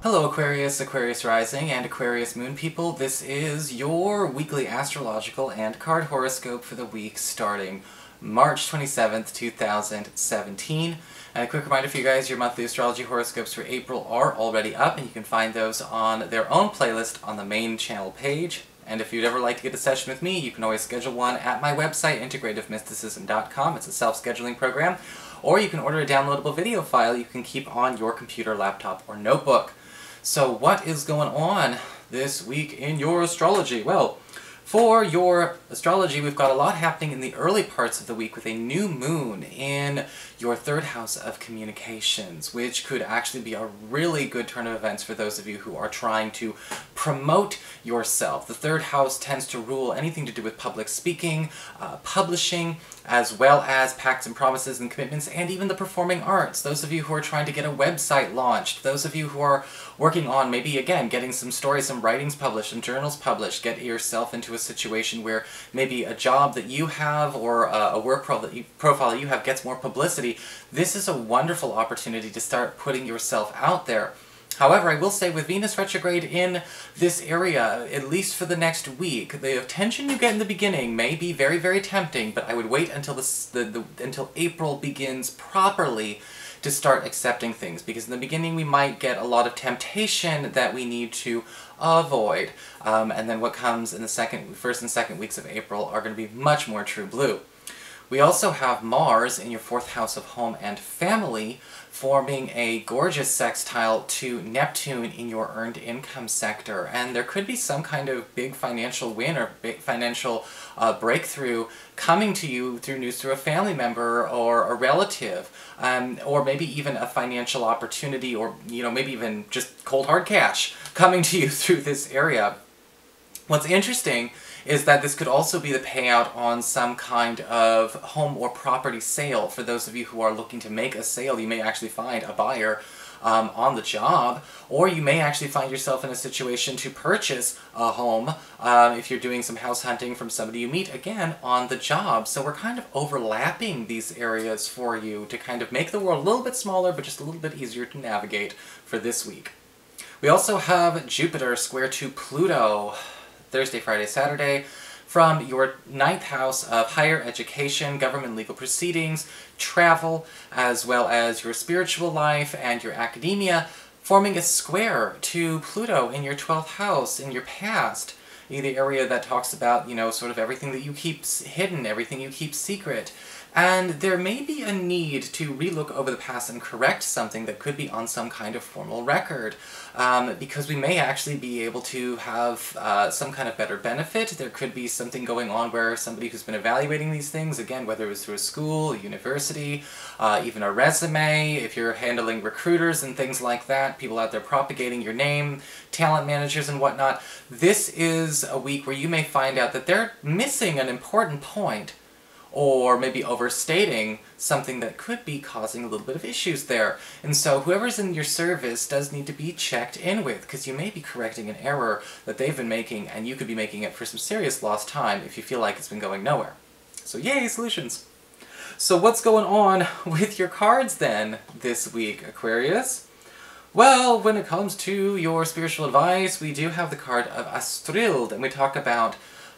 Hello Aquarius, Aquarius Rising, and Aquarius Moon people. This is your weekly astrological and card horoscope for the week starting March 27th, 2017. And a quick reminder for you guys, your monthly astrology horoscopes for April are already up, and you can find those on their own playlist on the main channel page. And if you'd ever like to get a session with me, you can always schedule one at my website, integrativemysticism.com. It's a self-scheduling program. Or you can order a downloadable video file you can keep on your computer, laptop, or notebook. So what is going on this week in your astrology? Well, for your astrology, we've got a lot happening in the early parts of the week with a new moon in your third house of communications, which could actually be a really good turn of events for those of you who are trying to promote yourself. The third house tends to rule anything to do with public speaking, publishing, as well as pacts and promises and commitments, and even the performing arts. Those of you who are trying to get a website launched, those of you who are working on maybe, again, getting some stories, some writings published, some journals published, get yourself into a situation where maybe a job that you have or a work profile that you have gets more publicity. This is a wonderful opportunity to start putting yourself out there. However, I will say with Venus retrograde in this area, at least for the next week, the attention you get in the beginning may be very, very tempting, but I would wait until until April begins properly to start accepting things, because in the beginning we might get a lot of temptation that we need to avoid. And then what comes in the first and second weeks of April are going to be much more true blue. We also have Mars in your fourth house of home and family, forming a gorgeous sextile to Neptune in your earned income sector. And there could be some kind of big financial win or big financial breakthrough coming to you through news through a family member or a relative, or maybe even a financial opportunity, or maybe even just cold hard cash coming to you through this area. What's interesting is that this could also be the payout on some kind of home or property sale. For those of you who are looking to make a sale, you may actually find a buyer on the job, or you may actually find yourself in a situation to purchase a home if you're doing some house hunting from somebody you meet, again, on the job. So we're kind of overlapping these areas for you to kind of make the world a little bit smaller, but just a little bit easier to navigate for this week. We also have Jupiter square to Pluto, Thursday, Friday, Saturday, from your ninth house of higher education, government legal proceedings, travel, as well as your spiritual life and your academia, forming a square to Pluto in your 12th house, in your past. The area that talks about, sort of everything that you keep hidden, everything you keep secret. And there may be a need to relook over the past and correct something that could be on some kind of formal record, because we may actually be able to have some kind of better benefit. There could be something going on where somebody who's been evaluating these things, again, whether it was through a school, a university, even a resume, if you're handling recruiters and things like that, people out there propagating your name, talent managers and whatnot, this is a week where you may find out that they're missing an important point, or maybe overstating something that could be causing a little bit of issues there. And so whoever's in your service does need to be checked in with, because you may be correcting an error that they've been making, and you could be making it for some serious lost time if you feel like it's been going nowhere. So yay, solutions! So what's going on with your cards then this week, Aquarius? Well, when it comes to your spiritual advice, we do have the card of Astrology, and we talk about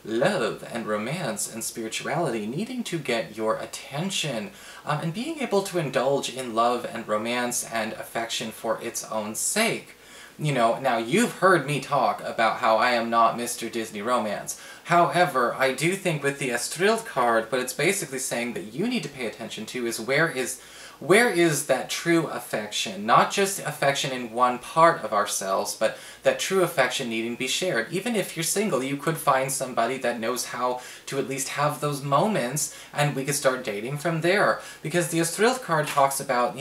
love and romance and spirituality needing to get your attention, and being able to indulge in love and romance and affection for its own sake. Now you've heard me talk about how I am not Mr. Disney Romance. However, I do think with the Astrology card, what it's basically saying that you need to pay attention to is where is that true affection? Not just affection in one part of ourselves, but that true affection needing to be shared. Even if you're single, you could find somebody that knows how to at least have those moments, and we could start dating from there. Because the Astrology card talks about,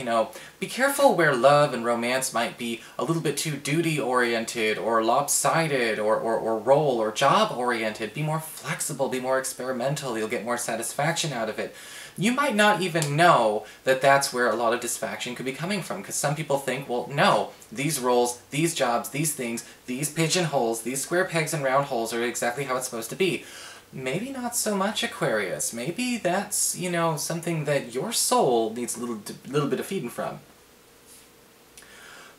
be careful where love and romance might be a little bit too duty-oriented, or lopsided, or role or job-oriented. Be more flexible, be more experimental, you'll get more satisfaction out of it. You might not even know that that's where a lot of dissatisfaction could be coming from, because some people think, well, no, these roles, these jobs, these things, these pigeonholes, these square pegs and round holes are exactly how it's supposed to be. Maybe not so much, Aquarius. Maybe that's, something that your soul needs a little bit of feeding from.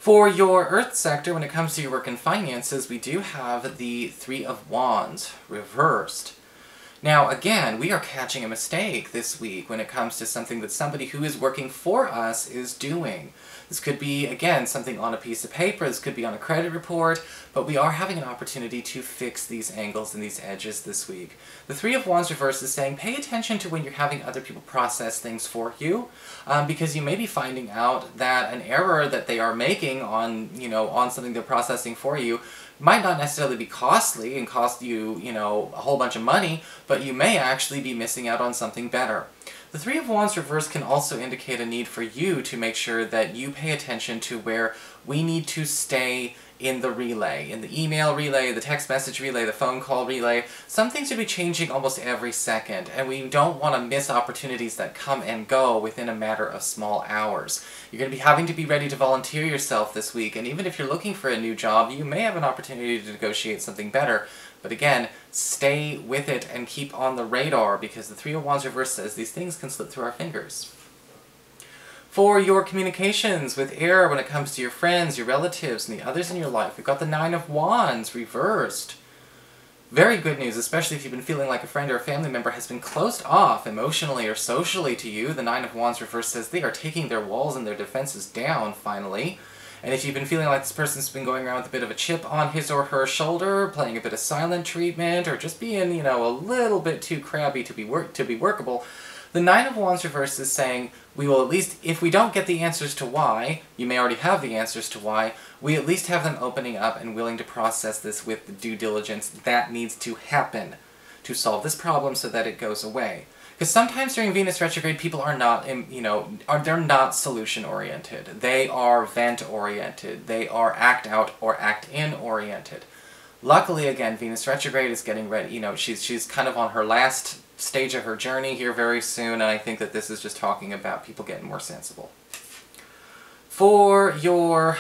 For your Earth sector, when it comes to your work and finances, we do have the Three of Wands reversed. Now, again, we are catching a mistake this week when it comes to something that somebody who is working for us is doing. This could be, again, something on a piece of paper, this could be on a credit report, but we are having an opportunity to fix these angles and these edges this week. The Three of Wands reverse is saying pay attention to when you're having other people process things for you, because you may be finding out that an error that they are making on, on something they're processing for you might not necessarily be costly and cost you, a whole bunch of money, but you may actually be missing out on something better. The Three of Wands reverse can also indicate a need for you to make sure that you pay attention to where we need to stay in the relay, in the email relay, the text message relay, the phone call relay. Some things should be changing almost every second, and we don't want to miss opportunities that come and go within a matter of small hours. You're going to be having to be ready to volunteer yourself this week, and even if you're looking for a new job, you may have an opportunity to negotiate something better. But again, stay with it and keep on the radar, because the Three of Wands reverse says these things can slip through our fingers. For your communications with air when it comes to your friends, your relatives, and the others in your life, we've got the Nine of Wands reversed. Very good news, especially if you've been feeling like a friend or a family member has been closed off emotionally or socially to you. The Nine of Wands reverse says they are taking their walls and their defenses down, finally. And if you've been feeling like this person's been going around with a bit of a chip on his or her shoulder, playing a bit of silent treatment, or just being, a little bit too crabby to be workable, the Nine of Wands reverse is saying we will at least, if we don't get the answers to why, you may already have the answers to why, we at least have them opening up and willing to process this with the due diligence that needs to happen to solve this problem so that it goes away. Because sometimes during Venus retrograde, people are not, they're not solution-oriented. They are vent-oriented. They are act-out or act-in-oriented. Luckily, again, Venus retrograde is getting ready. She's kind of on her last stage of her journey here very soon, and I think that this is just talking about people getting more sensible. For your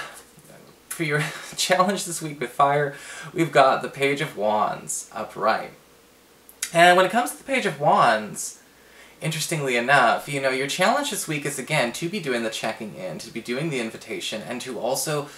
challenge this week with fire, we've got the Page of Wands upright. And when it comes to the Page of Wands, interestingly enough, your challenge this week is, again, to be doing the checking in, to be doing the invitation, and to also,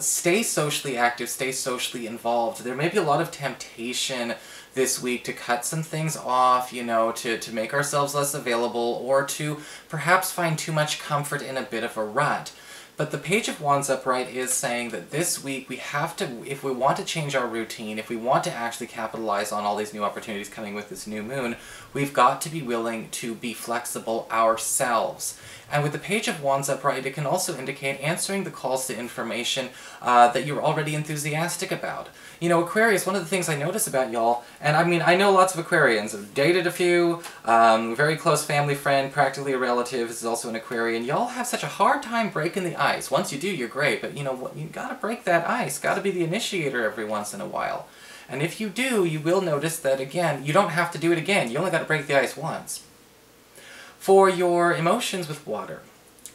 stay socially active, stay socially involved. There may be a lot of temptation this week to cut some things off, to make ourselves less available, or to perhaps find too much comfort in a bit of a rut. But the Page of Wands upright is saying that this week we have to, if we want to change our routine, if we want to actually capitalize on all these new opportunities coming with this new moon, we've got to be willing to be flexible ourselves. And with the Page of Wands upright, it can also indicate answering the calls to information that you're already enthusiastic about. Aquarius, one of the things I notice about y'all, and I know lots of Aquarians, I've dated a few, very close family friend, practically a relative is also an Aquarian. Y'all have such a hard time breaking the ice. Once you do, you're great, but you gotta break that ice, gotta be the initiator every once in a while. And if you do, you will notice that, again, you don't have to do it again, you only gotta break the ice once. For your emotions with water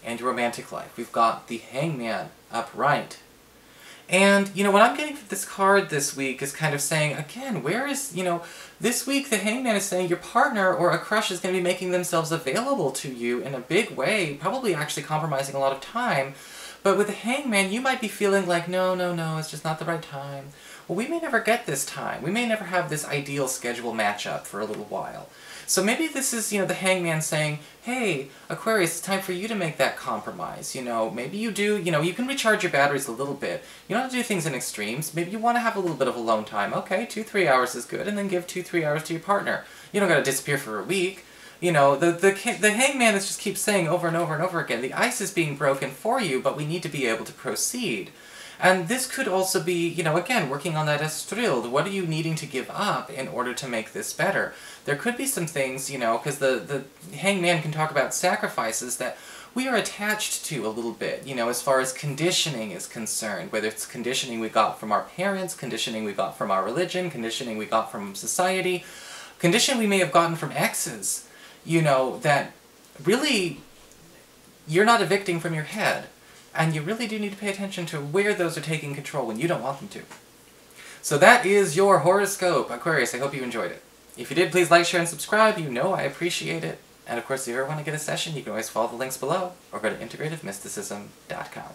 and your romantic life, we've got the Hangman upright. And, what I'm getting from this card this week is kind of saying, again, where is, this week the Hangman is saying your partner or a crush is going to be making themselves available to you in a big way, probably actually compromising a lot of time. But with the Hangman, you might be feeling like, no, it's just not the right time. Well, we may never get this time. We may never have this ideal schedule matchup for a little while. So maybe this is, the Hangman saying, hey, Aquarius, it's time for you to make that compromise. Maybe you do, you can recharge your batteries a little bit. You don't have to do things in extremes. Maybe you want to have a little bit of alone time. Okay, 2-3 hours is good, and then give 2-3 hours to your partner. You don't got to disappear for a week. The Hangman just keeps saying over and over and over again, the ice is being broken for you, but we need to be able to proceed. And this could also be, again, working on that Estril. What are you needing to give up in order to make this better? There could be some things, because the Hangman can talk about sacrifices that we are attached to a little bit, as far as conditioning is concerned. Whether it's conditioning we got from our parents, conditioning we got from our religion, conditioning we got from society, conditioning we may have gotten from exes, that really you're not evicting from your head. And you really do need to pay attention to where those are taking control when you don't want them to. So that is your horoscope, Aquarius. I hope you enjoyed it. If you did, please like, share, and subscribe. I appreciate it. And of course, if you ever want to get a session, you can always follow the links below, or go to integrativemysticism.com.